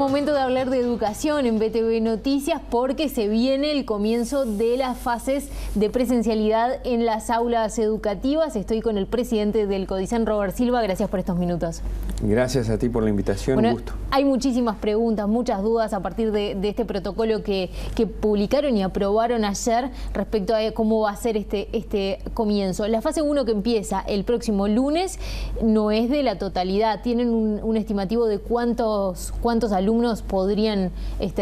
momento de hablar de educación en BTV Noticias porque se viene el comienzo de las fases de presencialidad en las aulas educativas. Estoy con el presidente del CODICEN, Robert Silva. Gracias por estos minutos. Gracias a ti por la invitación, bueno, un gusto. Hay muchísimas preguntas, muchas dudas a partir de este protocolo que publicaron y aprobaron ayer respecto a cómo va a ser este comienzo. La fase 1 que empieza el próximo lunes no es de la totalidad. ¿Tienen un estimativo de cuántos alumnos podrían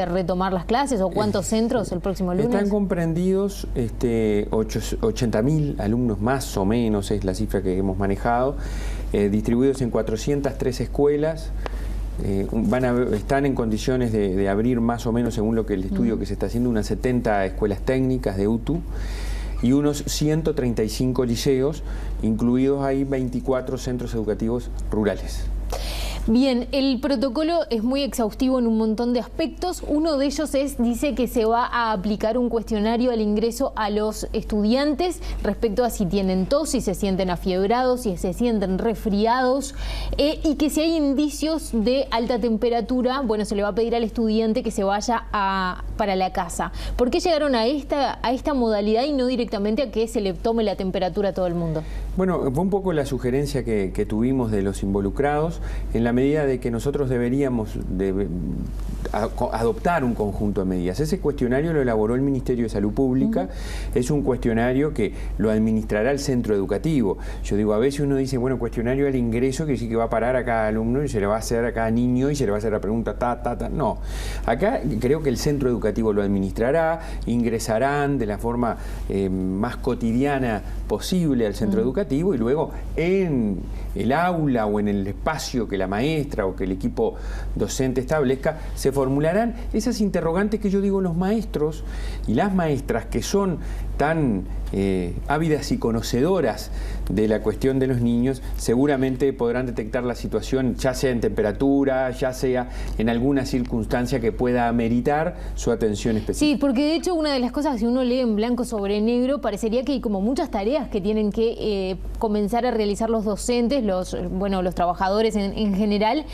retomar las clases o cuántos centros el próximo lunes? Están comprendidos 80.000 alumnos más o menos, es la cifra que hemos manejado, distribuidos en 403 escuelas. Están en condiciones de abrir más o menos, según lo que el estudio que se está haciendo, unas 70 escuelas técnicas de UTU y unos 135 liceos, incluidos ahí 24 centros educativos rurales. Bien, el protocolo es muy exhaustivo en un montón de aspectos. Uno de ellos dice que se va a aplicar un cuestionario al ingreso a los estudiantes respecto a si tienen tos, si se sienten afiebrados, si se sienten resfriados y que si hay indicios de alta temperatura, bueno, se le va a pedir al estudiante que se vaya para la casa. ¿Por qué llegaron a esta modalidad y no directamente a que se le tome la temperatura a todo el mundo? Bueno, fue un poco la sugerencia que tuvimos de los involucrados, en la medida de que nosotros deberíamos adoptar un conjunto de medidas. Ese cuestionario lo elaboró el Ministerio de Salud Pública, es un cuestionario que lo administrará el centro educativo. Yo digo, a veces uno dice, bueno, cuestionario al ingreso, que sí que va a parar a cada alumno y se le va a hacer a cada niño y se le va a hacer la pregunta No, acá creo que el centro educativo lo administrará, ingresarán de la forma más cotidiana posible al centro educativo y luego en el aula o en el espacio que la maestra o que el equipo docente establezca, se formularán esas interrogantes que yo digo, los maestros y las maestras que son tan ávidas y conocedoras de la cuestión de los niños, seguramente podrán detectar la situación, ya sea en temperatura, ya sea en alguna circunstancia que pueda ameritar su atención específica. Sí, porque de hecho una de las cosas que uno lee en blanco sobre negro, parecería que hay como muchas tareas que tienen que comenzar a realizar los docentes, los trabajadores en general,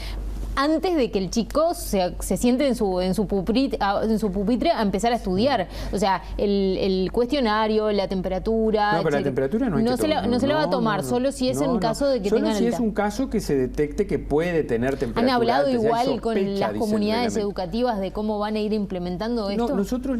antes de que el chico se siente en su pupitre a empezar a estudiar. O sea, el cuestionario, la temperatura... No, pero la temperatura no hay que tomar. No se la va a tomar, solo si es en caso de que tengan... Solo si es un caso que se detecte que puede tener temperatura. ¿Han hablado alta, igual con las comunidades educativas de cómo van a ir implementando esto? No, nosotros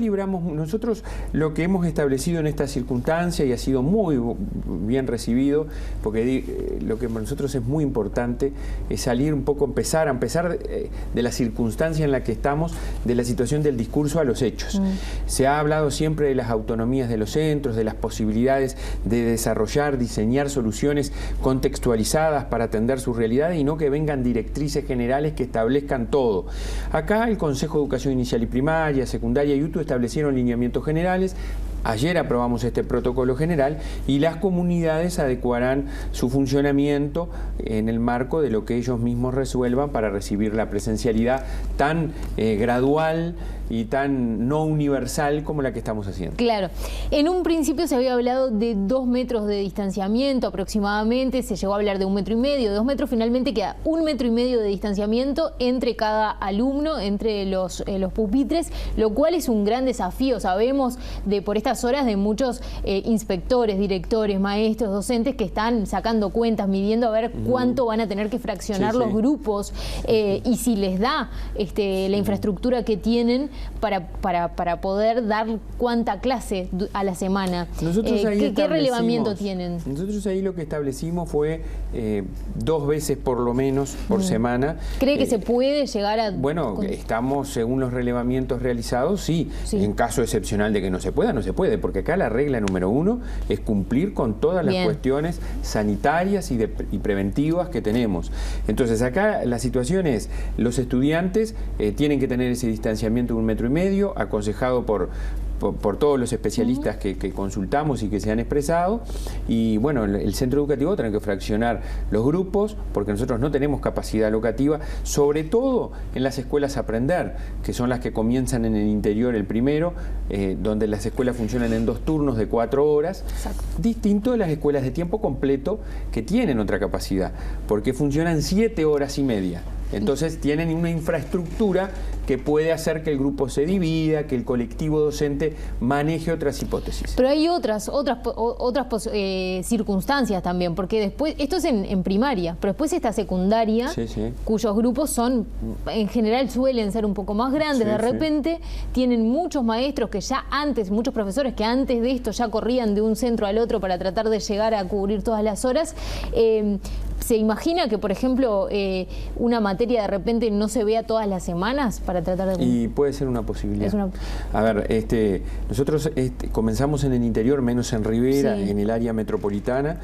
lo que hemos establecido en esta circunstancia, y ha sido muy bien recibido, porque lo que para nosotros es muy importante, es salir un poco, empezar de la circunstancia en la que estamos, de la situación del discurso a los hechos. Se ha hablado siempre de las autonomías de los centros, de las posibilidades de desarrollar, diseñar soluciones contextualizadas para atender sus realidades y no que vengan directrices generales que establezcan todo. Acá el Consejo de Educación Inicial y Primaria, Secundaria y UTU establecieron lineamientos generales. Ayer aprobamos este protocolo general y las comunidades adecuarán su funcionamiento en el marco de lo que ellos mismos resuelvan para recibir la presencialidad tan gradual y tan no universal como la que estamos haciendo. Claro. En un principio se había hablado de 2 metros de distanciamiento aproximadamente, se llegó a hablar de 1,5 metros, 2 metros, finalmente queda 1,5 metros de distanciamiento entre cada alumno, entre los pupitres, lo cual es un gran desafío. Sabemos por estas horas de muchos inspectores, directores, maestros, docentes que están sacando cuentas, midiendo a ver cuánto van a tener que fraccionar los grupos y si les da la infraestructura que tienen para poder dar cuánta clase a la semana. ¿Qué relevamiento tienen? Nosotros ahí lo que establecimos fue 2 veces por lo menos por semana. ¿Cree que se puede llegar a...? Bueno, estamos, según los relevamientos realizados, sí. En caso excepcional de que no se pueda, no se puede, porque acá la regla número 1 es cumplir con todas las cuestiones sanitarias y preventivas que tenemos. Entonces acá la situación es, los estudiantes tienen que tener ese distanciamiento de 1,5 metros, aconsejado por todos los especialistas que consultamos y que se han expresado, y bueno, el centro educativo tiene que fraccionar los grupos porque nosotros no tenemos capacidad locativa, sobre todo en las escuelas Aprender, que son las que comienzan en el interior el primero, donde las escuelas funcionan en 2 turnos de 4 horas, distinto de las escuelas de tiempo completo que tienen otra capacidad, porque funcionan 7 horas y media. Entonces tienen una infraestructura que puede hacer que el grupo se divida, que el colectivo docente maneje otras hipótesis. Pero hay otras circunstancias también, porque después, esto es en primaria, pero después está secundaria, cuyos grupos son, en general suelen ser un poco más grandes, de repente tienen muchos maestros que ya antes, muchos profesores que antes de esto ya corrían de un centro al otro para tratar de llegar a cubrir todas las horas. ¿Se imagina que, por ejemplo, una materia de repente no se vea todas las semanas para tratar de... Y puede ser una posibilidad. A ver, nosotros comenzamos en el interior, menos en Rivera, en el área metropolitana,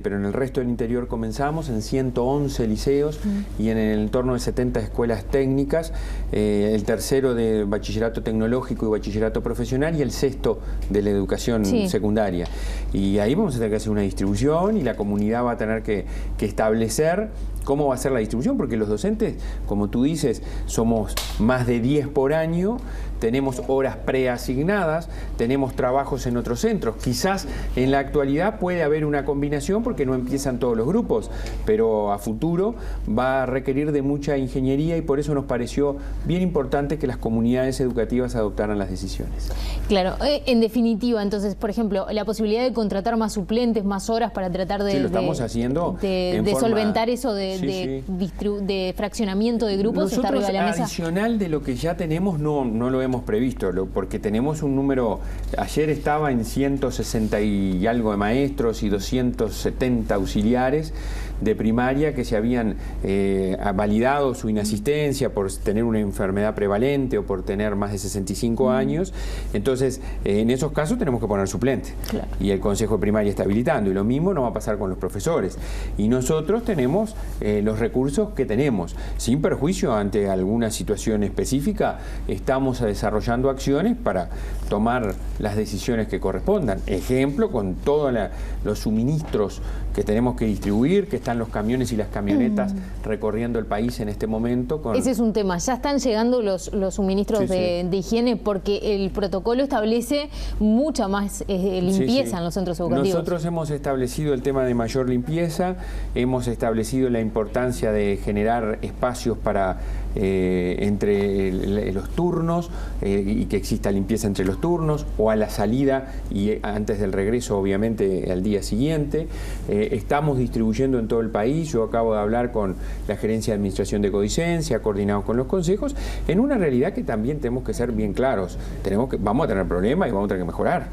pero en el resto del interior comenzamos en 111 liceos y en el entorno de 70 escuelas técnicas, el tercero de bachillerato tecnológico y bachillerato profesional y el sexto de la educación secundaria. Y ahí vamos a tener que hacer una distribución y la comunidad va a tener que establecer cómo va a ser la distribución, porque los docentes, como tú dices, somos más de 10 por año, tenemos horas preasignadas, tenemos trabajos en otros centros. Quizás en la actualidad puede haber una combinación porque no empiezan todos los grupos, pero a futuro va a requerir de mucha ingeniería y por eso nos pareció bien importante que las comunidades educativas adoptaran las decisiones. Claro, en definitiva, entonces, por ejemplo, la posibilidad de contratar más suplentes, más horas para tratar de... Sí, lo estamos haciendo de solventar eso de fraccionamiento de grupos. Nosotros, está arriba de la mesa. Adicional de lo que ya tenemos, no lo hemos previsto, porque tenemos un número, ayer estaba en 160 y algo de maestros y 270 auxiliares de primaria que se habían validado su inasistencia por tener una enfermedad prevalente o por tener más de 65 años. Entonces, en esos casos tenemos que poner suplente. Claro. Y el Consejo de Primaria está habilitando. Y lo mismo no va a pasar con los profesores. Y nosotros tenemos los recursos que tenemos. Sin perjuicio ante alguna situación específica, estamos desarrollando acciones para tomar las decisiones que correspondan. Ejemplo, con todos los suministros que tenemos que distribuir, que están los camiones y las camionetas recorriendo el país en este momento. Ese es un tema. Ya están llegando los suministros de higiene porque el protocolo establece mucha más limpieza en los centros educativos. Nosotros hemos establecido el tema de mayor limpieza, hemos establecido la importancia de generar espacios para entre los turnos y que exista limpieza entre los turnos o a la salida y antes del regreso, obviamente, al día siguiente. Estamos distribuyendo en todo el país. Yo acabo de hablar con la Gerencia de Administración de Codicencia, coordinados con los consejos, en una realidad que también tenemos que ser bien claros. Vamos a tener problemas y vamos a tener que mejorar.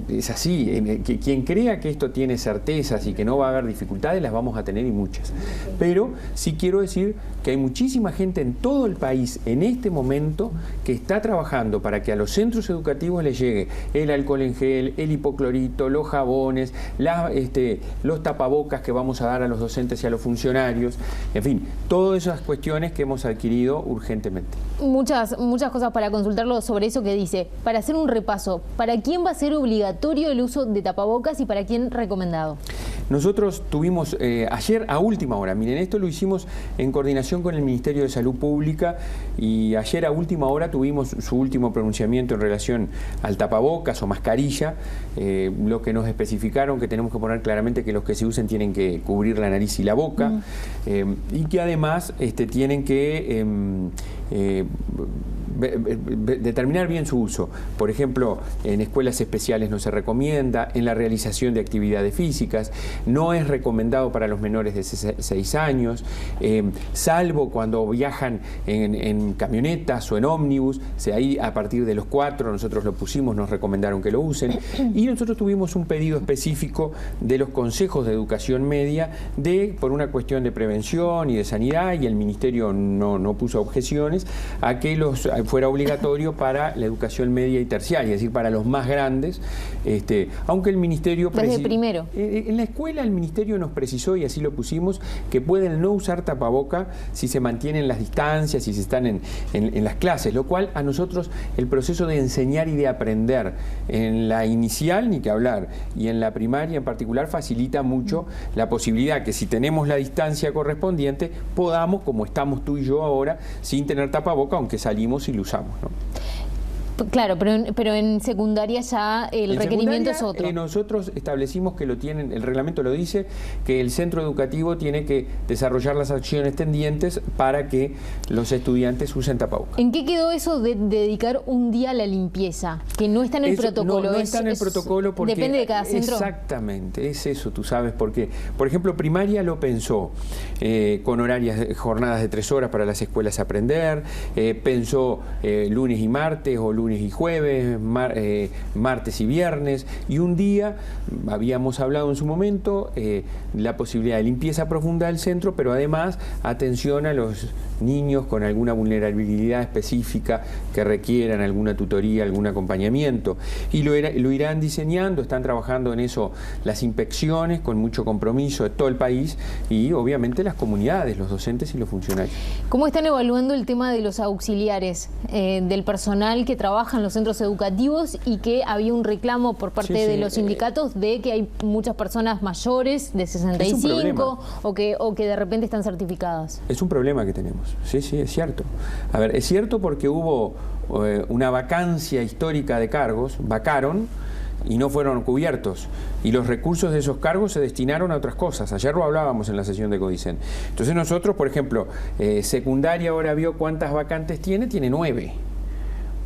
Es así. Quien crea que esto tiene certezas y que no va a haber dificultades, las vamos a tener y muchas. Pero sí quiero decir que hay muchísima gente en todo el país en este momento que está trabajando para que a los centros educativos les llegue el alcohol en gel, el hipoclorito, los jabones, los tapabocas que vamos a dar a los docentes y a los funcionarios, en fin, todas esas cuestiones que hemos adquirido urgentemente. Muchas cosas para consultarlo sobre eso que dice. Para hacer un repaso, ¿para quién va a ser obligatorio el uso de tapabocas y para quién recomendado? Nosotros tuvimos ayer a última hora, miren, esto lo hicimos en coordinación con el Ministerio de Salud Pública y ayer a última hora tuvimos su último pronunciamiento en relación al tapabocas o mascarilla, lo que nos especificaron que tenemos que poner claramente que los que se usen tienen que cubrir la nariz y la boca y que además tienen que determinar bien su uso. Por ejemplo, en escuelas especiales no se recomienda, en la realización de actividades físicas, no es recomendado para los menores de 6 años, salvo cuando viajan en camionetas o en ómnibus, ahí a partir de los 4 nosotros lo pusimos, nos recomendaron que lo usen, y nosotros tuvimos un pedido específico de los consejos de educación media por una cuestión de prevención y de sanidad, y el Ministerio no puso objeciones a que fuera obligatorio para la educación media y terciaria, es decir, para los más grandes, aunque el Ministerio... Desde primero. En la escuela el Ministerio nos precisó, y así lo pusimos, que pueden no usar tapaboca si se mantienen las distancias, si se están en las clases, lo cual a nosotros el proceso de enseñar y de aprender en la inicial, ni que hablar, y en la primaria en particular, facilita mucho la posibilidad que si tenemos la distancia correspondiente, podamos, como estamos tú y yo ahora, sin tener tapaboca, aunque salimos y lo usamos, ¿no? Claro, pero en secundaria ya el requerimiento es otro. Nosotros establecimos que lo tienen, el reglamento lo dice, que el centro educativo tiene que desarrollar las acciones tendientes para que los estudiantes usen tapabocas. ¿En qué quedó eso de dedicar un día a la limpieza? Que no está en el protocolo. No está en el protocolo porque... Depende de cada centro. Exactamente, es eso, tú sabes, porque, por ejemplo, primaria lo pensó con jornadas de 3 horas para las escuelas aprender, pensó lunes y martes o lunes y jueves, martes y viernes, y un día, habíamos hablado en su momento, la posibilidad de limpieza profunda del centro, pero además atención a los niños con alguna vulnerabilidad específica que requieran alguna tutoría, algún acompañamiento. Y lo irán diseñando, están trabajando en eso las inspecciones con mucho compromiso de todo el país y obviamente las comunidades, los docentes y los funcionarios. ¿Cómo están evaluando el tema de los auxiliares, del personal que trabaja en los centros educativos y que había un reclamo por parte de los sindicatos de que hay muchas personas mayores de 65 o que de repente están certificadas? Es un problema que tenemos, sí, es cierto. A ver, es cierto porque hubo una vacancia histórica de cargos, vacaron y no fueron cubiertos. Y los recursos de esos cargos se destinaron a otras cosas. Ayer lo hablábamos en la sesión de Codicen. Entonces nosotros, por ejemplo, secundaria ahora vio cuántas vacantes tiene 9.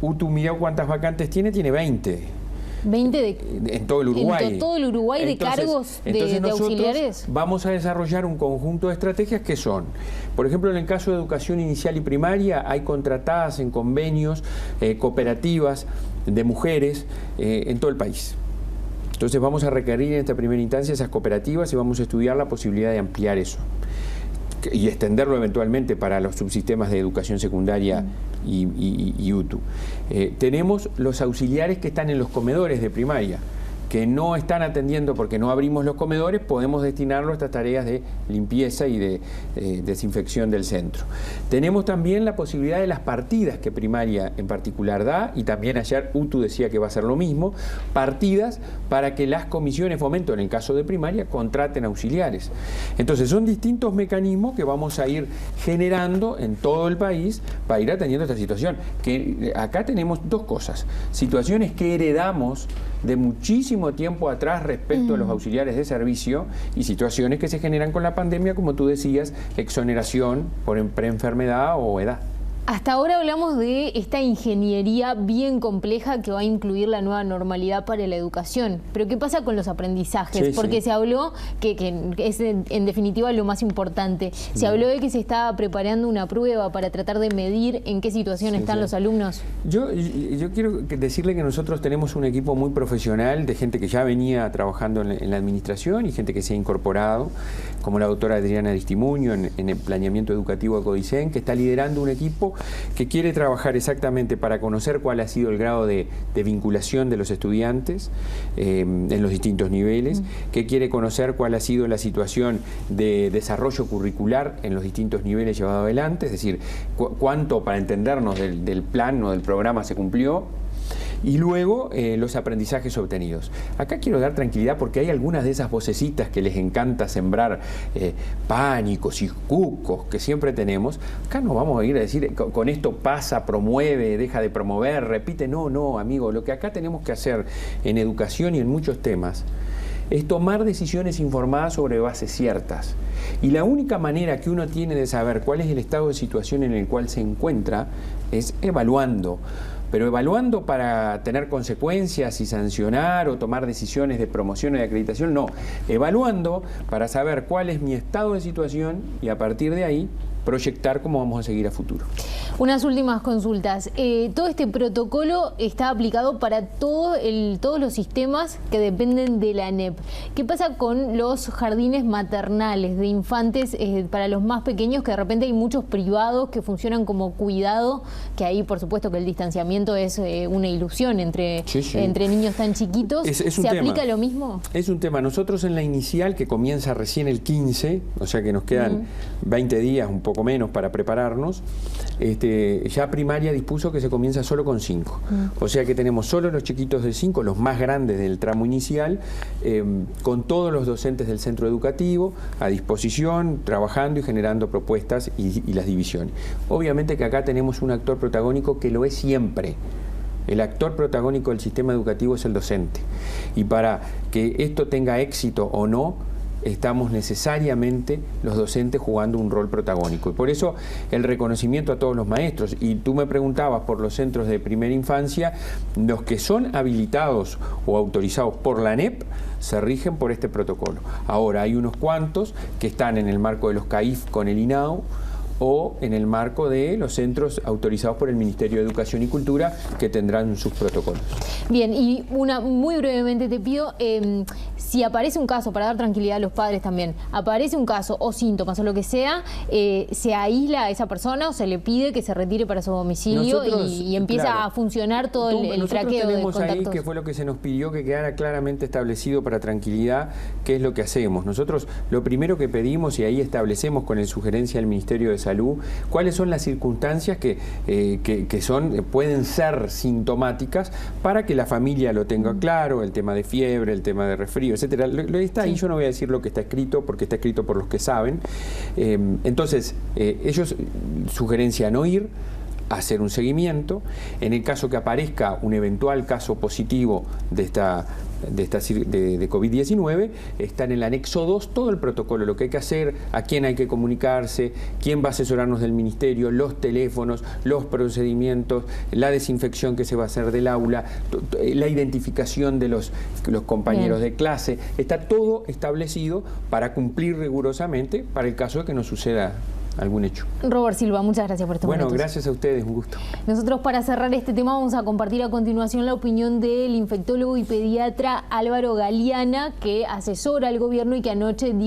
UTU miró cuántas vacantes tiene 20. 20 en todo el Uruguay. En todo el Uruguay de cargos de auxiliares. Vamos a desarrollar un conjunto de estrategias que son, por ejemplo, en el caso de educación inicial y primaria, hay contratadas en convenios cooperativas de mujeres en todo el país. Entonces vamos a requerir en esta primera instancia esas cooperativas y vamos a estudiar la posibilidad de ampliar eso y extenderlo eventualmente para los subsistemas de educación secundaria y UTU. Tenemos los auxiliares que están en los comedores de primaria, que no están atendiendo porque no abrimos los comedores, podemos destinarlo a estas tareas de limpieza y de desinfección del centro. Tenemos también la posibilidad de las partidas que primaria en particular da, y también ayer UTU decía que va a hacer lo mismo, partidas para que las comisiones fomento, en el caso de primaria, contraten auxiliares. Entonces son distintos mecanismos que vamos a ir generando en todo el país para ir atendiendo esta situación. Que acá tenemos dos cosas: situaciones que heredamos de muchísimo tiempo atrás respecto a los auxiliares de servicio y situaciones que se generan con la pandemia, como tú decías, exoneración por preenfermedad o edad. Hasta ahora hablamos de esta ingeniería bien compleja que va a incluir la nueva normalidad para la educación. Pero ¿qué pasa con los aprendizajes? Porque se habló que es en definitiva lo más importante. Se habló de que se estaba preparando una prueba para tratar de medir en qué situación están los alumnos. Yo quiero decirle que nosotros tenemos un equipo muy profesional de gente que ya venía trabajando en la administración y gente que se ha incorporado, como la doctora Adriana Aristimuño en el planeamiento educativo de Codicen, que está liderando un equipo que quiere trabajar exactamente para conocer cuál ha sido el grado de vinculación de los estudiantes en los distintos niveles, que quiere conocer cuál ha sido la situación de desarrollo curricular en los distintos niveles llevado adelante, es decir, cuánto, para entendernos, del plan o del programa se cumplió. Y luego los aprendizajes obtenidos. Acá quiero dar tranquilidad porque hay algunas de esas vocecitas que les encanta sembrar pánicos y cucos que siempre tenemos. Acá no vamos a ir a decir con esto pasa, promueve, deja de promover, repite. No, amigo, lo que acá tenemos que hacer en educación y en muchos temas es tomar decisiones informadas sobre bases ciertas. Y la única manera que uno tiene de saber cuál es el estado de situación en el cual se encuentra es evaluando. Pero evaluando para tener consecuencias y sancionar o tomar decisiones de promoción y de acreditación, no. Evaluando para saber cuál es mi estado de situación y a partir de ahí proyectar cómo vamos a seguir a futuro. Unas últimas consultas. Todo este protocolo está aplicado para todos los sistemas que dependen de la ANEP. ¿Qué pasa con los jardines maternales de infantes para los más pequeños, que de repente hay muchos privados que funcionan como cuidado, que ahí por supuesto que el distanciamiento es una ilusión entre niños tan chiquitos? ¿Se aplica lo mismo? Es un tema. Nosotros en la inicial, que comienza recién el 15, o sea que nos quedan 20 días, un poco menos para prepararnos, ya primaria dispuso que se comienza solo con 5. O sea que tenemos solo los chiquitos de 5, los más grandes del tramo inicial, con todos los docentes del centro educativo a disposición, trabajando y generando propuestas y las divisiones. Obviamente que acá tenemos un actor protagónico que lo es siempre, El actor protagónico del sistema educativo es el docente. Y para que esto tenga éxito o no, estamos necesariamente los docentes jugando un rol protagónico. Y por eso el reconocimiento a todos los maestros. Y tú me preguntabas por los centros de primera infancia, los que son habilitados o autorizados por la ANEP se rigen por este protocolo. Ahora hay unos cuantos que están en el marco de los CAIF con el INAU, o en el marco de los centros autorizados por el Ministerio de Educación y Cultura, que tendrán sus protocolos. Bien, y muy brevemente te pido, si aparece un caso, para dar tranquilidad a los padres también, aparece un caso o síntomas o lo que sea, ¿se aísla a esa persona o se le pide que se retire para su domicilio y empieza claro, a funcionar todo el traqueo de contactos? Ahí, que fue lo que se nos pidió, que quedara claramente establecido para tranquilidad, qué es lo que hacemos. Nosotros lo primero que pedimos, y ahí establecemos con el sugerencia del Ministerio de Salud, cuáles son las circunstancias que pueden ser sintomáticas para que la familia lo tenga claro, el tema de fiebre, el tema de resfrío, etcétera. Lo está ahí, yo no voy a decir lo que está escrito, porque está escrito por los que saben. Entonces, ellos, sugerencia no ir, hacer un seguimiento. En el caso que aparezca un eventual caso positivo de COVID-19, está en el anexo 2 todo el protocolo, lo que hay que hacer, a quién hay que comunicarse, quién va a asesorarnos del ministerio, los teléfonos, los procedimientos, la desinfección que se va a hacer del aula, la identificación de los compañeros de clase. Está todo establecido para cumplir rigurosamente para el caso de que no suceda algún hecho. Robert Silva, muchas gracias por estos minutos. Gracias a ustedes, un gusto. Nosotros, para cerrar este tema, vamos a compartir a continuación la opinión del infectólogo y pediatra Álvaro Galeana, que asesora al gobierno y que anoche dijo